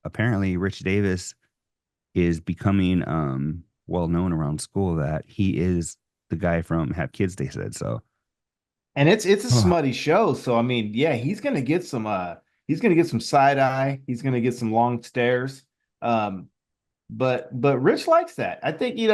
apparently Rich Davis is becoming well known around school that he is the guy from Have Kids, they said. So And it's a smutty show, so I mean, yeah, he's gonna get some side eye, he's gonna get some long stares. Um, but Rich likes that. I think he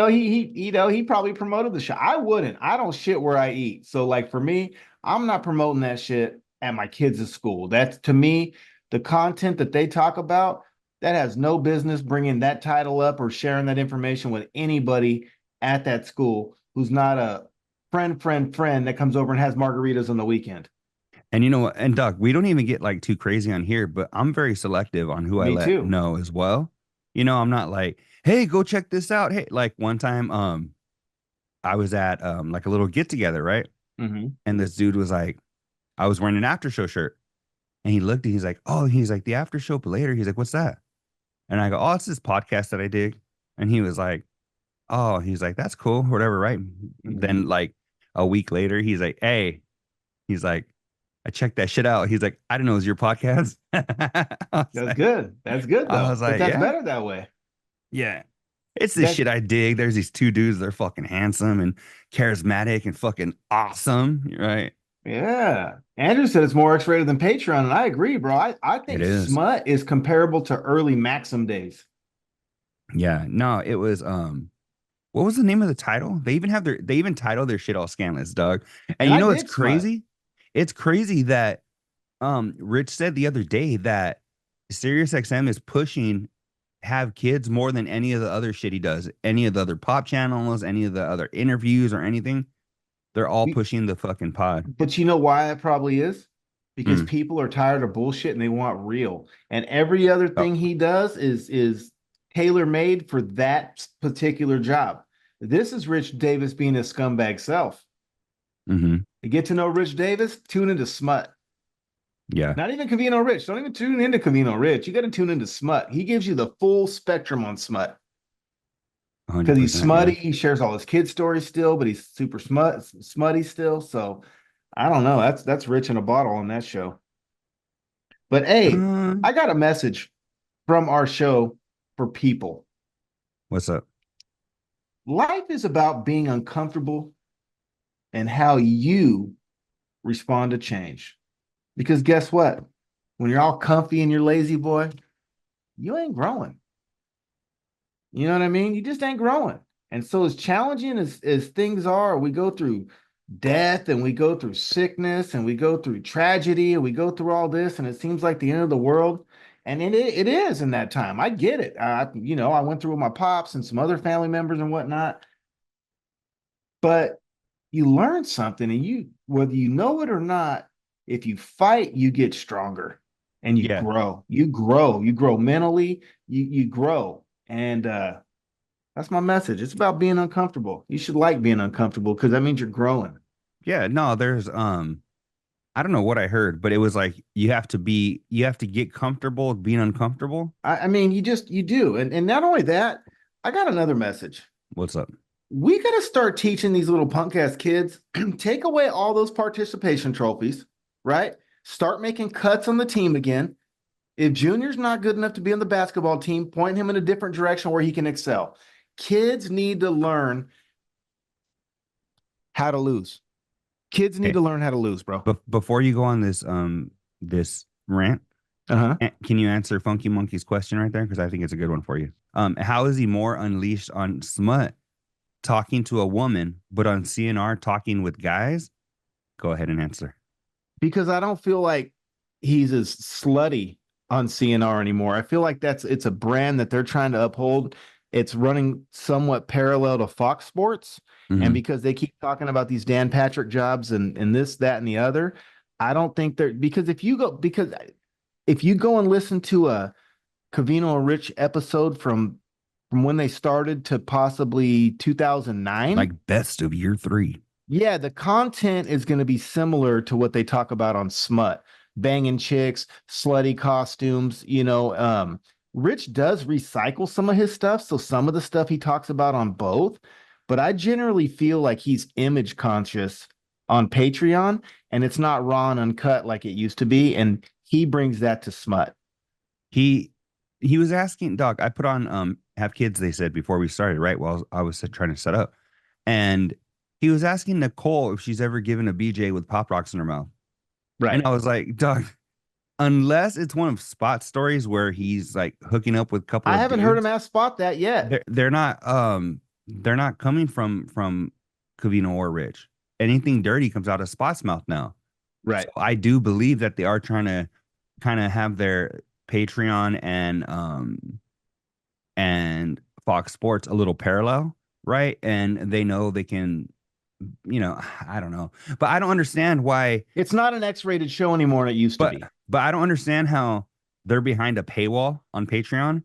probably promoted the show. I wouldn't. I don't shit where I eat. So like for me, I'm not promoting that shit at my kids' school. That's to me the content that they talk about that has no business bringing that title up or sharing that information with anybody at that school who's not a friend that comes over and has margaritas on the weekend. and you know what? And Doug, we don't even get like too crazy on here, but I'm very selective on who I Me let too. know as well. I'm not like, hey, go check this out. Hey, like one time, I was at like a little get together, right? Hmm. And this dude was like, I was wearing an after show shirt. And he looked and he's like, oh, he's like, the after show, but later. He's like, what's that? And I go, oh, it's this podcast that I dig. And he was like, oh, he's like, that's cool, whatever, right? Hmm. Then like a week later, he's like, hey, he's like, I checked that shit out. He's like, I didn't know it was your podcast. That's good. That's good I though. was But like, that's yeah, better that way. yeah. It's this That's shit I dig. There's these two dudes, they're fucking handsome and charismatic and fucking awesome, right? Yeah. Andrew said it's more X-rated than Patreon, and I agree, bro. I It think is. Smut is comparable to early Maxim days. Yeah. No, it was what was the name of the title? They even title their shit all scandalous, Doug. And And you I know it's dig Smut. crazy? It's crazy that Rich said the other day that Sirius XM is pushing have kids more than any of the other shit he does. Any of the other pop channels, any of the other interviews or anything. They're all pushing the fucking pod. But you know why that probably is? Because Mm. people are tired of bullshit and they want real. And every other Oh. thing he does is tailor-made for that particular job. This is Rich Davis being his scumbag self. Hmm. To get to know Rich Davis, tune into Smut. Yeah. Not even Covino Rich. Don't even tune into Covino Rich. You got to tune into Smut. He gives you the full spectrum on Smut because he's 100%. smutty. Yeah. He shares all his kid stories still, but he's super smutty still. So I don't know. That's Rich in a bottle on that show. But hey, Um, I got a message from our show for people. what's up? Life is about being uncomfortable and how you respond to change. Because guess what? When you're all comfy and you're lazy, boy, you ain't growing. You know what I mean? You just ain't growing. And so as challenging as things are, we go through death and we go through sickness and we go through tragedy and we go through all this and it seems like the end of the world. And it is in that time. I get it. I went through with my pops and some other family members and whatnot, but you learn something and whether you know it or not, if you fight, you get stronger and you Yeah. grow. You grow mentally, you grow. And that's my message. It's about being uncomfortable. You should like being uncomfortable because that means you're growing. Yeah. No, there's I don't know what I heard, but it was like you have to get comfortable with being uncomfortable. I mean, you do. And not only that, I got another message. What's up? We got to start teaching these little punk ass kids, take away all those participation trophies, right? Start making cuts on the team again. If Junior's not good enough to be on the basketball team, point him in a different direction where he can excel. Kids need to learn how to lose. Kids need Okay. to learn how to lose, bro. But before you go on this rant, Uh-huh. can you answer Funky Monkey's question right there? Because I think it's a good one for you. How is he more unleashed on smut talking to a woman, but on CNR talking with guys? Go ahead and answer. Because I don't feel like he's as slutty on CNR anymore. I feel like it's a brand that they're trying to uphold. It's running somewhat parallel to Fox Sports. And Hmm. because they keep talking about these Dan Patrick jobs and this, that, and the other, I don't think they're because if you go and listen to a Cavino and Rich episode from when they started to possibly 2009. Like best of year three. Yeah, the content is going to be similar to what they talk about on Smut, banging chicks, slutty costumes. Rich does recycle some of his stuff, so some of the stuff he talks about on both, but I generally feel like he's image conscious on Patreon, and it's not raw and uncut like it used to be, and he brings that to Smut. He he was asking, Doc, I put on have kids, they said before we started, right? While I was trying to set up. And he was asking Nicole if she's ever given a BJ with Pop Rocks in her mouth. And Right. I was like, Doc, unless it's one of Spot's stories where he's like hooking up with a couple I of haven't heard him dudes, ask Spot that yet. they're not coming from Cavino or Rich. Anything dirty comes out of Spot's mouth now. So Right. I do believe that they are trying to kind of have their Patreon and Fox Sports a little parallel, right? And they know they can, I don't know, but I don't understand why. It's not an X-rated show anymore than it used to But be. but I don't understand how they're behind a paywall on Patreon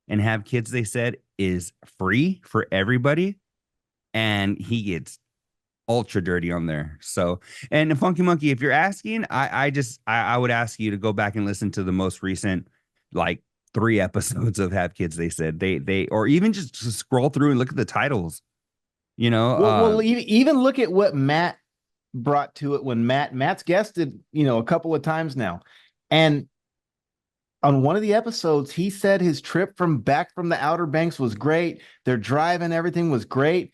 and have kids. They said is free for everybody, and he gets ultra dirty on there. So, and Funky Monkey, if you're asking, I would ask you to go back and listen to the most recent like 3 episodes of Have Kids. They said they or even just scroll through and look at the titles. You know, Well, even look at what Matt brought to it when Matt's guested, a couple of times now. And on one of the episodes, he said his trip back from the Outer Banks was great. Their drive and everything was great.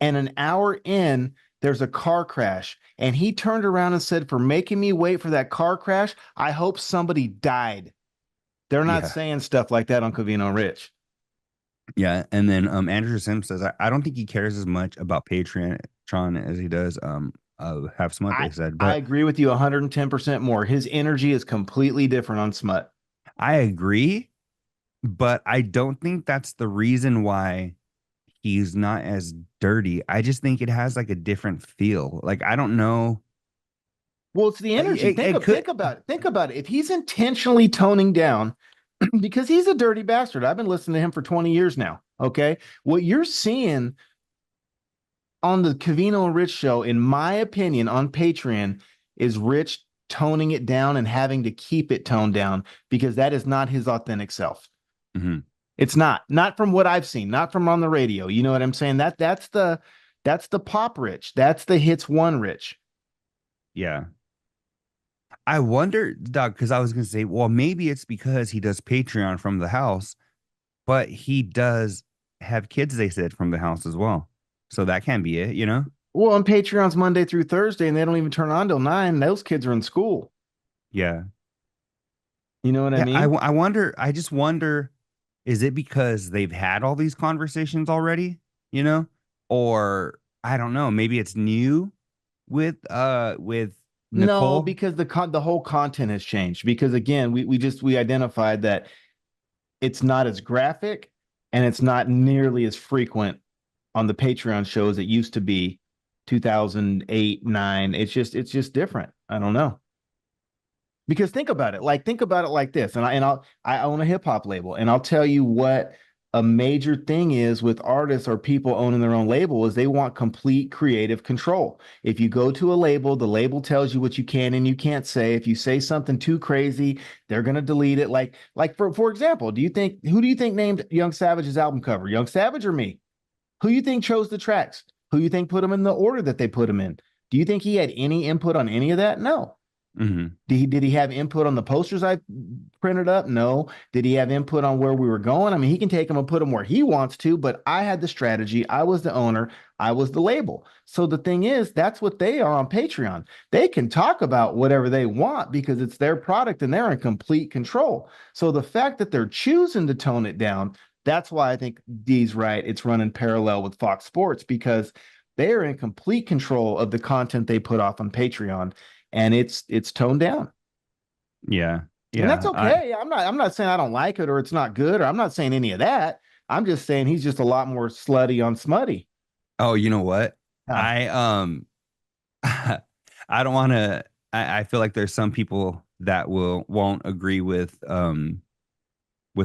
And an hour in, there's a car crash. And he turned around and said, for making me wait for that car crash, I hope somebody died. They're not yeah, saying stuff like that on Covino Rich. yeah. And then Andrew Sims says I don't think he cares as much about Patreon as he does Have Smut. I They said, I but agree with you 110% more. His energy is completely different on Smut. I agree, but I don't think that's the reason why he's not as dirty. I just think it has like a different feel. Like I don't know. Well, it's the energy. It could. Think about it. Think about it. If he's intentionally toning down, because he's a dirty bastard. I've been listening to him for 20 years now. Okay. What you're seeing on the Cavino and Rich show, in my opinion, on Patreon, is Rich toning it down and having to keep it toned down because that is not his authentic self. Mhm. It's not from what I've seen, not from on the radio. You know what I'm saying? That's the pop Rich. That's the hits one Rich. Yeah. I wonder, Doug, because I was gonna say, well, maybe it's because he does Patreon from the house, but he does have kids, they said, from the house as well. So that can be it, you know? Well, on Patreon's Monday through Thursday, and they don't even turn on till 9. Those kids are in school. Yeah. You know what I Yeah. mean? I wonder, I just wonder, is it because they've had all these conversations already, you know? Or I don't know, maybe it's new with No, Nicole. because the whole content has changed. Because again, we identified that it's not as graphic and it's not nearly as frequent on the Patreon show as it used to be 2008, 9. It's just different. I don't know. Because think about it. Think about it like this. I own a hip hop label, and I'll tell you what a major thing is with artists or people owning their own label is they want complete creative control. If you go to a label, the label tells you what you can and you can't say. If you say something too crazy, they're gonna delete it. Like for example, who do you think named Young Savage's album cover? Young Savage or me? Who you think chose the tracks? Who you think put them in the order that they put them in? Do you think he had any input on any of that? No. Hmm. Did he have input on the posters I printed up? No. Did he have input on where we were going? I mean, he can take them and put them where he wants to, but I had the strategy. I was the owner. I was the label. So the thing is, that's what they are on Patreon. They can talk about whatever they want because it's their product and they're in complete control. So the fact that they're choosing to tone it down, that's why I think Dee's right. It's running parallel with Fox Sports because they are in complete control of the content they put off on Patreon, and it's toned down. Yeah. And that's Yeah. okay. I'm not saying I don't like it or it's not good, or I'm not saying any of that. I'm just saying he's just a lot more slutty on smutty. Oh, you know what? Huh. I I don't want to. I feel like there's some people that won't agree with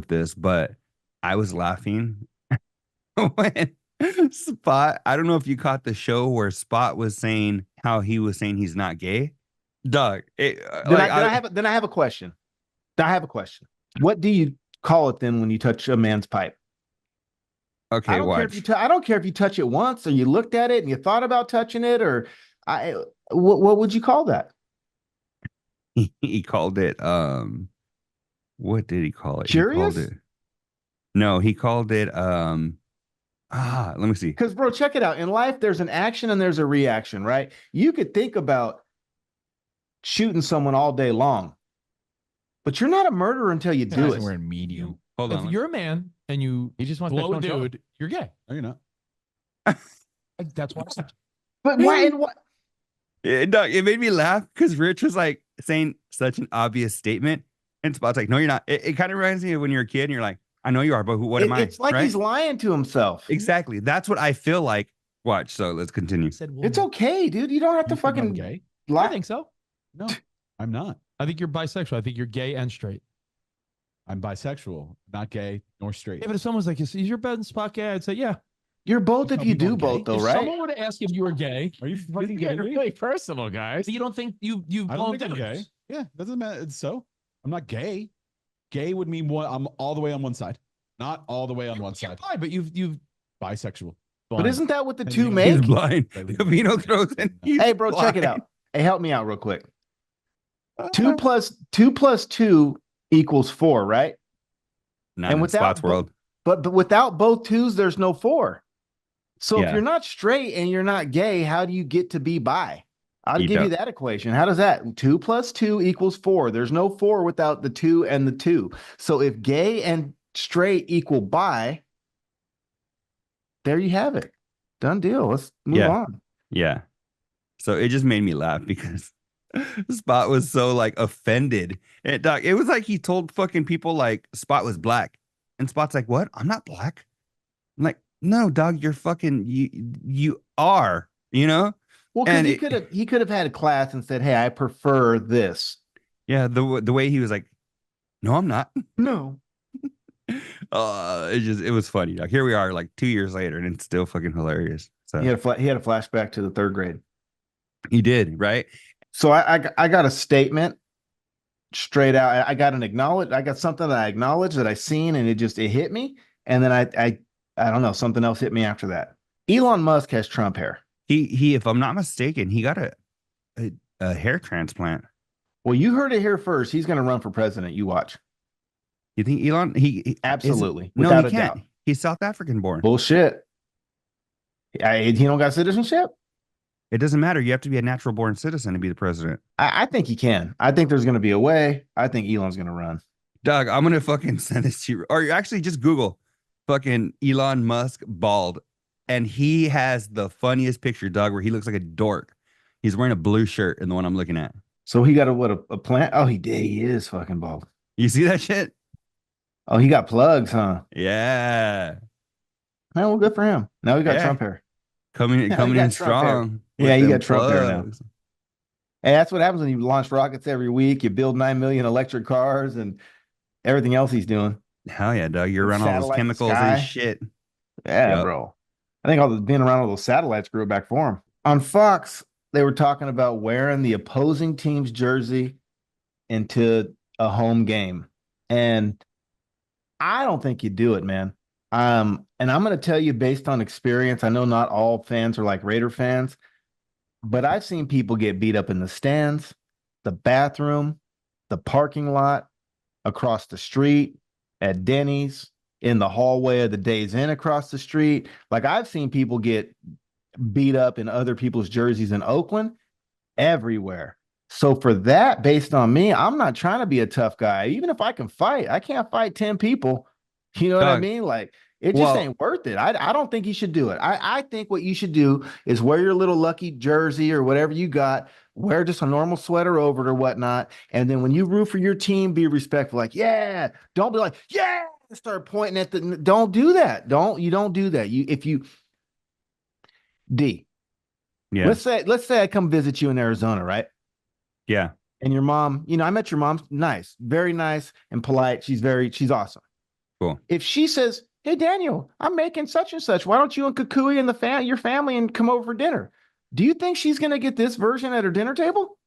this, but I was laughing when Spot. I don't know if you caught the show where Spot was saying how he was saying he's not gay. Doug, Then I have a question. I have a question. What do you call it then when you touch a man's pipe? I okay, don't care if you watch. t- I don't care if you touch it once or you looked at it and you thought about touching it, or I what would you call that? He called it What did he call it? He called Curious? it. No, he called it. Let me see. Because, bro, check it out. In life, there's an action and there's a reaction, right? You could think about shooting someone all day long, but you're not a murderer until you do Guys it. are wearing medium. Hold If on. you're a man and you just wants blow a to show dude, you're gay. No, you're not. That's what I said. But why? And what? It made me laugh because Rich was like saying such an obvious statement, and Spot's like, "No, you're not." It kind of reminds me of when you're a kid and you're like, "I know you are, but what am I?" It's like right? he's lying to himself. Exactly. That's what I feel like. Watch. So let's continue. Said, well, It's okay, dude. You don't have to You think I'm fucking gay? lie. I think so. No, I'm not. I think you're bisexual. I think you're gay and straight. I'm bisexual, not gay nor straight. Yeah, but if someone's like, is your bed and spot gay? I'd say, yeah. You're both if Tell you people do I'm both, gay. though, If right? someone were to ask if you were gay, Are you fucking getting kidding me? really personal, guys. you don't think you've I blown don't think I'm gay. dudes. Yeah, doesn't matter. So I'm not gay. Gay would mean what? I'm all the way on one side, not all the way on one side. Why? But you've Bisexual. But isn't that what the And two you- He's make? blind. They leave- Vino throws in. he's Hey, bro, check it blind. out. Hey, help me out real quick. 2 plus 2 equals 4, right? Not And in without Spot's world. But without both twos, there's no 4. So if Yeah. you're not straight and you're not gay, how do you get to be bi? I'll You give you don't. that equation. How does that? 2 plus 2 equals 4. There's no 4 without the 2 and the 2. So if gay and straight equal bi, there you have it. Done deal. Let's move Yeah. on. Yeah. So it just made me laugh because Spot was so like offended. And Doc, it was like he told fucking people like Spot was black. And Spot's like, "What? I'm not black." I'm like, "No, dog, you're fucking you are, you know?" Well, because And he could have had a class and said, "Hey, I prefer this." Yeah, the way he was like, "No, I'm not." No. It was funny. Like here we are, like 2 years later, and it's still fucking hilarious. So He had a flashback to the 3rd grade. he did, right? So I got a statement straight out. I got something that I acknowledged that I seen, and it hit me. And then I don't know, something else hit me after that. Elon Musk has Trump hair. He if I'm not mistaken, he got a hair transplant. Well, you heard it here first. He's going to run for president. You watch. You think Elon? He Absolutely, no, without he a can't. doubt. He's South African born. Bullshit. He don't got citizenship. It doesn't matter. You have to be a natural born citizen to be the president. I think he can. I think there's going to be a way. I think Elon's going to run. Doug, I'm gonna fucking send this to you, or actually just Google fucking Elon Musk bald, and he has the funniest picture, Doug, where he looks like a dork. He's wearing a blue shirt in the one I'm looking at. So he got a plant. Oh, he did. He is fucking bald. You see that shit? Oh, he got plugs, huh? Yeah. Man, well, good for him. Now he got Yeah. Trump hair. Coming He in got Trump hair. strong. Yeah, with you them got Trump hair now. plugs. Hey, that's what happens when you launch rockets every week. You build 9 million electric cars and everything else he's doing. Hell yeah, Doug. You're around all those Satellite chemicals sky. and shit. Yeah, Yep. bro. I think being around all those satellites grew back for him. On Fox, they were talking about wearing the opposing team's jersey into a home game. And I don't think you do it, man. And I'm going to tell you based on experience, I know not all fans are like Raider fans, but I've seen people get beat up in the stands, the bathroom, the parking lot, across the street, at Denny's, in the hallway of the Days Inn across the street. Like I've seen people get beat up in other people's jerseys in Oakland, everywhere. So for that, based on me, I'm not trying to be a tough guy. Even if I can fight, I can't fight 10 people. You know what I Doug, mean? Like it just ain't worth it. I don't think you should do it. I think what you should do is wear your little lucky jersey or whatever you got, wear just a normal sweater over it or whatnot. And then when you root for your team, be respectful. Like, yeah, don't be like, yeah, start pointing at don't do that. You don't do that. Yeah. Let's say I come visit you in Arizona, right? Yeah. And your mom, I met your mom, nice, very nice and polite. She's awesome. Cool. If she says, "Hey Daniel, I'm making such and such. Why don't you and Cucuy and your family and come over for dinner?" Do you think she's gonna get this version at her dinner table?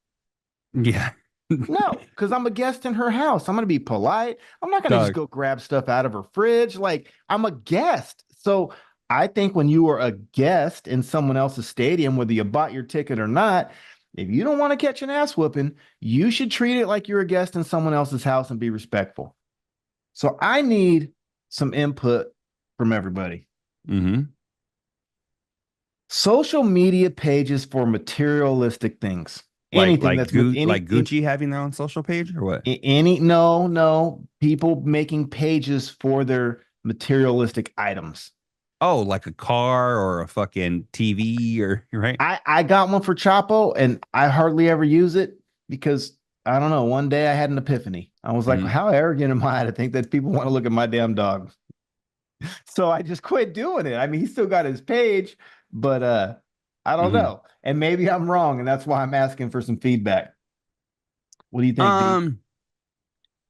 Yeah. No, because I'm a guest in her house. I'm gonna be polite. I'm not gonna just Doug. go grab stuff out of her fridge. Like I'm a guest. So I think when you are a guest in someone else's stadium, whether you bought your ticket or not, if you don't want to catch an ass whooping, you should treat it like you're a guest in someone else's house and be respectful. So I need some input from everybody. Mm-hmm. Social media pages for materialistic things. Like Anything like that's with Gu like Gucci having their own social page or what? no, people making pages for their materialistic items. Oh, like a car or a fucking TV or right? I got one for Chapo and I hardly ever use it because I don't know. One day I had an epiphany. I was like, Mhm. how arrogant am I to think that people want to look at my damn dog? So I just quit doing it. I mean, he still got his page, but I don't Mhm. know. And maybe I'm wrong, and that's why I'm asking for some feedback. What do you think, D? Um,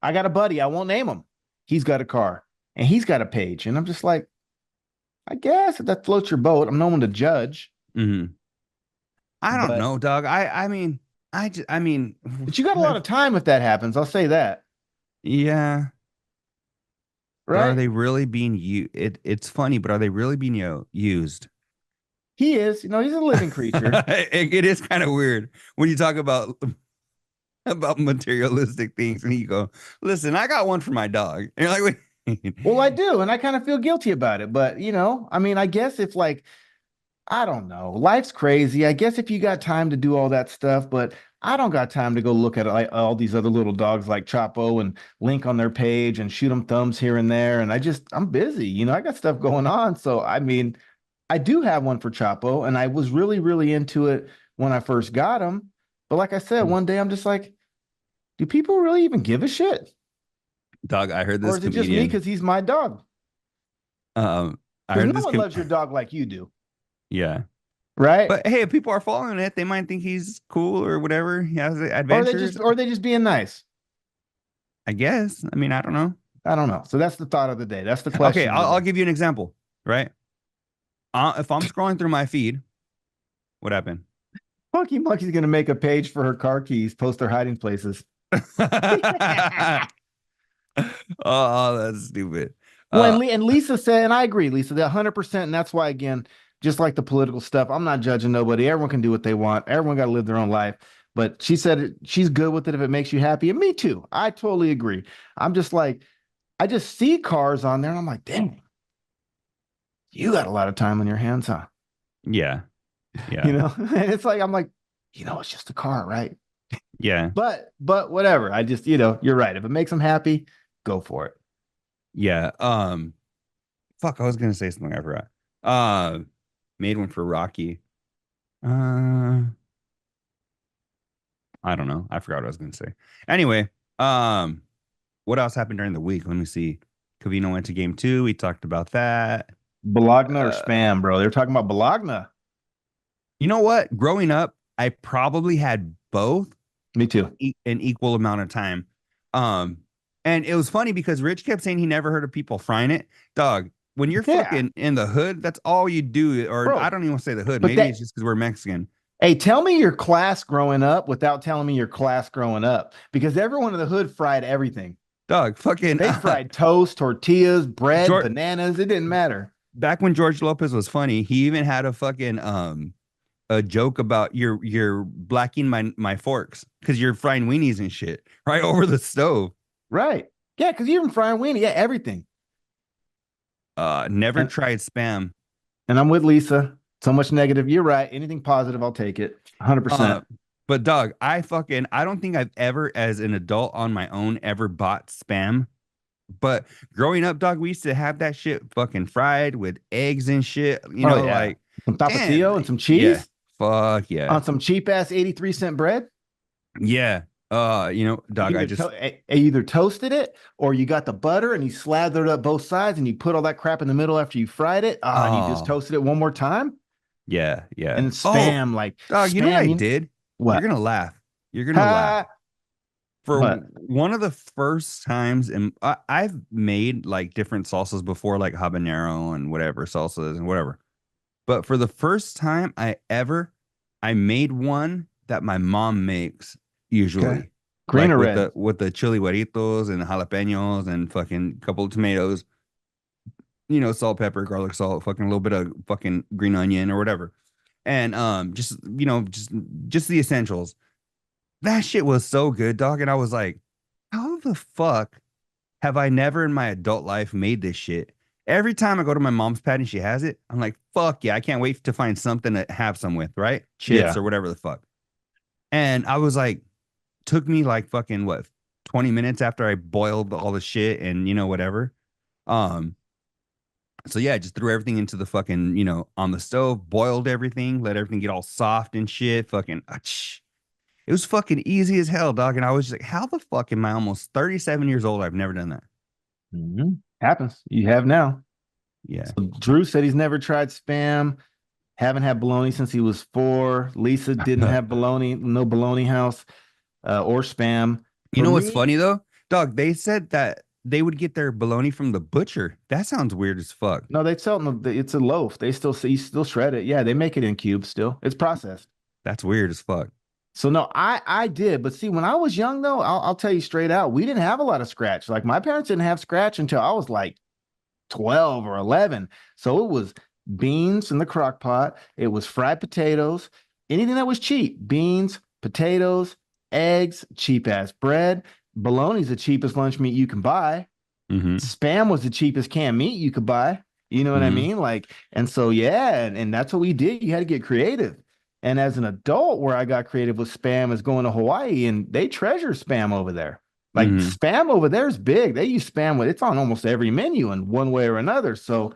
I got a buddy, I won't name him. He's got a car and he's got a page. And I'm just like, I guess if that floats your boat, I'm no one to judge. mhm. I don't But know, dog. I mean, but you got a lot of time if that happens. I'll say that. yeah. But are Right? they really being it's funny, but are they really being used? He is, he's a living creature. It is kind of weird when you talk about materialistic things and you go, listen, I got one for my dog. And you're like, wait. Well, I do, and I kind of feel guilty about it. But I mean, I guess if like I don't know. Life's crazy. I guess if you got time to do all that stuff, but I don't got time to go look at like all these other little dogs like Chapo and link on their page and shoot them thumbs here and there. And I'm busy. I got stuff going on. So, I mean, I do have one for Chapo and I was really, really into it when I first got him. But like I said, one day I'm just like, do people really even give a shit? Dog, I heard Or this is it just me comedian. because he's my dog? I Because heard no this one loves your dog like you do, yeah. right? But hey, if people are following it, they might think he's cool or whatever. He has adventures. Or are they just being nice? I guess. I mean, I don't know. I don't know. So that's the thought of the day. That's the Okay, question of the I'll day. give you an example, right? If I'm scrolling through my feed, what happened? Funky Monkey's gonna make a page for her car keys, post their hiding places. Oh, that's stupid. Well, Uh, and Lisa said, and I agree, Lisa, that 100%, and that's why again, just like the political stuff, I'm not judging nobody. Everyone can do what they want. Everyone got to live their own life. But she said she's good with it if it makes you happy, and me too. I totally agree. I'm just like, I just see cars on there, and I'm like, damn, you got a lot of time on your hands, huh? yeah, yeah, And it's like I'm like, it's just a car, right? yeah, But whatever. I just, you're right. If it makes them happy, go for it. yeah. Fuck, I was gonna say something I forgot. Made one for Rocky. Uh, I don't know. I forgot what I was gonna say. Anyway, what else happened during the week? Let me see. Cavino went to game 2. We talked about that. Bologna or Uh, spam, bro? They're talking about Bologna. you know what? Growing up, I probably had both Me too. an equal amount of time. Um, and it was funny because Rich kept saying he never heard of people frying it. Dog, when you're Yeah, fucking in the hood, that's all you do. Or I bro. don't even want to say the hood. But Maybe that, it's just because we're Mexican. hey, tell me your class growing up without telling me your class growing up, because everyone in the hood fried everything. Dog, fucking They fried toast, tortillas, bread, George, bananas. It didn't matter. back when George Lopez was funny, he even had a fucking a joke about you're blacking my forks because you're frying weenies and shit right over the stove. Right. Yeah, because you even frying weenie. Yeah, everything. Never And tried spam. and I'm with Lisa. So much negative. You're right. Anything positive, I'll take it. 100%. But dog, I don't think I've ever, as an adult on my own, ever bought spam. But growing up, dog, we used to have that shit fucking fried with eggs and shit. Oh yeah. Like, Some damn, tapatio and some yeah, cheese fuck yeah, on some cheap ass 83-cent bread. yeah. Dog, I just You either toasted it or you got the butter and you slathered up both sides and you put all that crap in the middle after you fried it. And you just oh toasted it one more time. yeah, yeah. And Oh, spam, like dog, you know what I spam. did? You're What? gonna laugh. You're gonna laugh. Ha! For What? one of the first times, and I've made like different salsas before, like habanero and whatever salsas and whatever. But for the first time I made one that my mom makes Okay. usually, Green like or with red? the chili guaritos and jalapenos and fucking couple of tomatoes, salt, pepper, garlic salt, fucking a little bit of fucking green onion or whatever, and just the essentials. That shit was so good, dog. And I was like, how the fuck have I never in my adult life made this shit. Every time I go to my mom's pad and she has it, I'm like, fuck yeah, I can't wait to find something to have some with, right? Chips Yeah. or whatever the fuck. And I was like, took me like fucking what, 20 minutes after I boiled all the shit and whatever. Um, so yeah, just threw everything into the fucking, on the stove, boiled everything, let everything get all soft and shit. Fucking, it was fucking easy as hell, dog. And I was just like, how the fuck am I almost 37 years old? I've never done that. Happens. You have now. Yeah. So Drew said he's never tried Spam. Haven't had bologna since he was 4. Lisa didn't have bologna, no bologna house or Spam. You For know what's me- funny though? Dog, they said that they would get their bologna from the butcher. That sounds weird as fuck. No, they sell them. It's a loaf. They still you still shred it. Yeah, they make it in cubes still. It's processed. That's weird as fuck. So no, I did, but see, when I was young though, I'll tell you straight out, we didn't have a lot of scratch. Like my parents didn't have scratch until I was like 12 or 11. So it was beans in the crock pot. It was fried potatoes, anything that was cheap, beans, potatoes, eggs, cheap ass bread. Bologna's the cheapest lunch meat you can buy. Mm-hmm. Spam was the cheapest canned meat you could buy. You know what I mean? Like, and so, yeah, and that's what we did. You had to get creative. And as an adult, where I got creative with Spam is going to Hawaii, and they treasure Spam over there. Like Spam over there is big. They use Spam it's on almost every menu in one way or another. So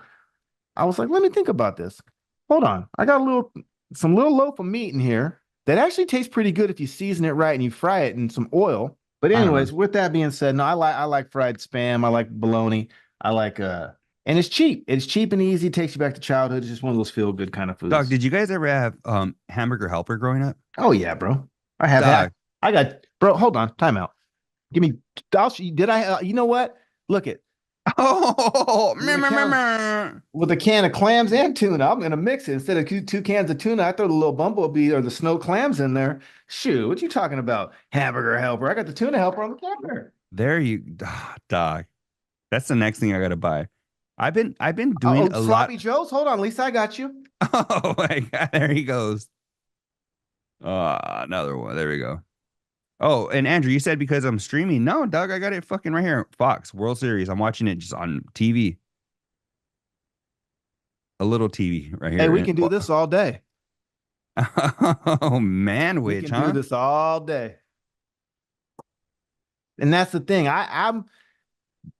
I was like, let me think about this. Hold on. I got some little loaf of meat in here that actually tastes pretty good if you season it right and you fry it in some oil. But anyways, with that being said, no, I like fried Spam. I like bologna. I like and it's cheap. It's cheap and easy. It takes you back to childhood. It's just one of those feel good kind of foods. Dog, did you guys ever have hamburger helper growing up? Oh yeah, bro. I have that. I got, bro. Hold on. Time out. Give me. Did I? You know what? Look it. Oh, with a can of clams and tuna. I'm gonna mix it instead of 2 cans of tuna. I throw the little bumblebee or the snow clams in there. Shoot, what you talking about? Hamburger helper. I got the tuna helper on the counter. There you, dog. That's the next thing I gotta buy. I've been doing a lot. Sloppy Joe's. Hold on, Lisa. I got you. Oh my god, there he goes. Another one. There we go. Oh, and Andrew, you said because I'm streaming. No, Doug, I got it fucking right here. Fox World Series. I'm watching it just on TV. A little TV right here. Hey, we can do this all day. Oh, man, We witch, can huh? do this all day. And that's the thing. I'm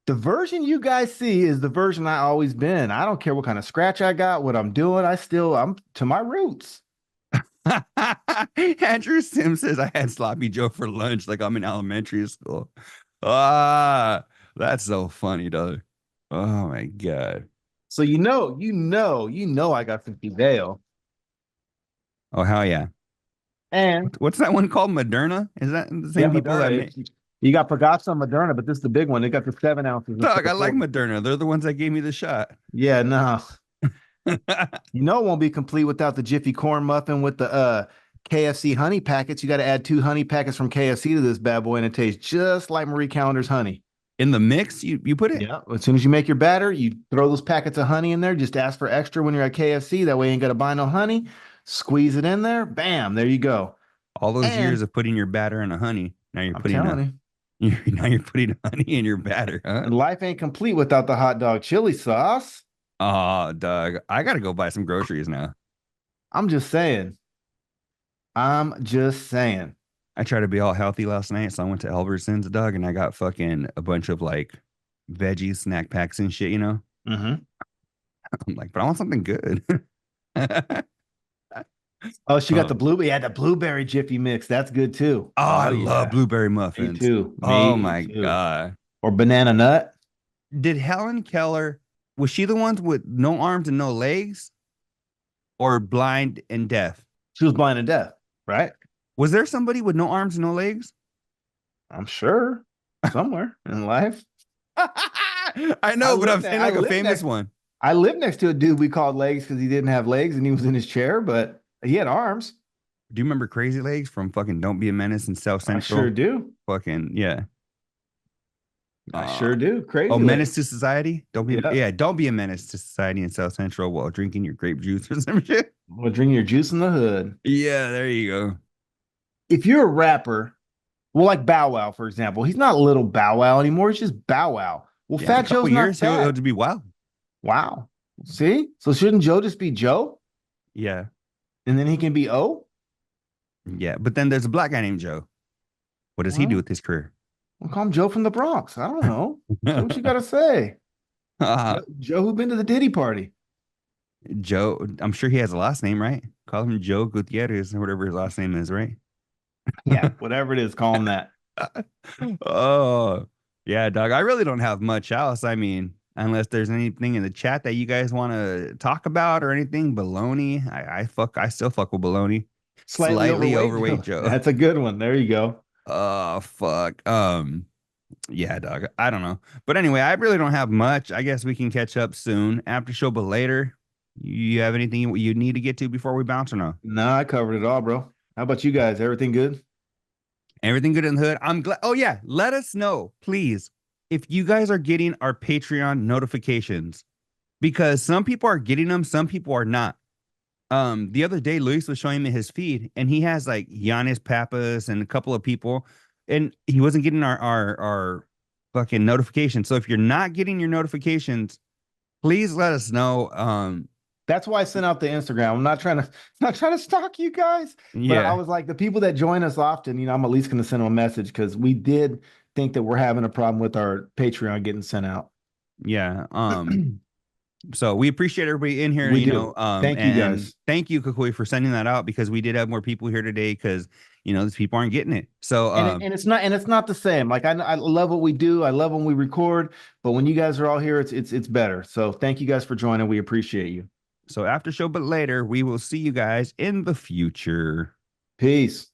the version you guys see is the version I always been. I don't care what kind of scratch I got, what I'm doing. I'm to my roots. Andrew Sims says I had sloppy Joe for lunch like I'm in elementary school. That's so funny, dog. Oh my god. So you know I got 50 Veil. Oh hell yeah. And What's that one called? Moderna? Is that the same people Moderna, that make? you got Pagasa and Moderna, but this is the big one. They got the 7 ounces. Dog, I like Moderna. They're the ones that gave me the shot. Yeah, no. You know it won't be complete without the Jiffy corn muffin with the KFC honey packets. You got to add 2 honey packets from KFC to this bad boy, and it tastes just like Marie Callender's honey. In the mix, you put it? Yeah. As soon as you make your batter, you throw those packets of honey in there. Just ask for extra when you're at KFC. That way you ain't got to buy no honey. Squeeze it in there. Bam. There you go. All those years of putting your batter in a honey. Now you're putting now you're putting honey in your batter, huh? And life ain't complete without the hot dog chili sauce. Oh, Doug, I gotta go buy some groceries now. I'm just saying. I tried to be all healthy last night, so I went to Albertsons, Doug, and I got fucking a bunch of like veggies, snack packs and shit, Mm-hmm. I'm like, but I want something good. Oh, she got the blueberry. Yeah, the blueberry Jiffy mix. That's good too. Oh, I love blueberry Me muffins. too. Oh Me my too. god. Or banana nut. Did Helen Keller, was she the one with no arms and no legs? Or blind and deaf? She was blind and deaf, right? Was there somebody with no arms and no legs? I'm sure. Somewhere in life. I know, but I'm saying like a famous one. I lived next to a dude we called legs because he didn't have legs and he was in his chair, but he had arms. Do you remember Crazy Legs from fucking Don't Be a Menace in South Central? I sure do. Fucking yeah. I sure do. Crazy. Oh, Legs. Menace to Society. Don't be don't be a menace to society in South Central while drinking your grape juice or some shit. We'll drink your juice in the hood. Yeah, there you go. If you're a rapper, Well, like Bow Wow, for example. He's not little Bow Wow anymore. He's just Bow Wow. Well, Yeah, in a Fat couple Joe's not years, he'll fat. just be wow. Wow. See? So shouldn't Joe just be Joe? Yeah, And then he can be O? yeah. But then there's a black guy named Joe. What does he do Well, with his career? we'll call him Joe from the Bronx. I don't know. Say what you got to say. Joe who been to the Diddy party. Joe, I'm sure he has a last name, right? Call him Joe Gutierrez or whatever his last name is, right? Yeah, whatever it is, call him that. Oh, yeah, dog. I really don't have much else. I mean, unless there's anything in the chat that you guys want to talk about or anything, baloney. I still fuck with baloney. Slightly overweight Joe. That's a good one. There you go. Oh, fuck. Yeah, dog. I don't know. But anyway, I really don't have much. I guess we can catch up soon after show, but later. You have anything you need to get to before we bounce or no? No, I covered it all, bro. How about you guys? Everything good? Everything good in the hood? I'm glad. Oh, yeah. Let us know, please, if you guys are getting our Patreon notifications, because some people are getting them, some people are not. The other day, Luis was showing me his feed, and he has like Giannis Papas and a couple of people, and he wasn't getting our fucking notifications. So if you're not getting your notifications, please let us know. That's why I sent out the Instagram. I'm not trying to stalk you guys, but I Yeah, was like, the people that join us often, I'm at least going to send them a message because we did think that we're having a problem with our Patreon getting sent out. yeah. So we appreciate everybody in here, We do. Thank you, and guys. thank you, Cucuy, for sending that out because we did have more people here today because these people aren't getting it. So And it's not the same. Like I love what we do. I love when we record, but when you guys are all here, it's better. So thank you guys for joining. We appreciate you. so after show, but later, we will see you guys in the future. Peace.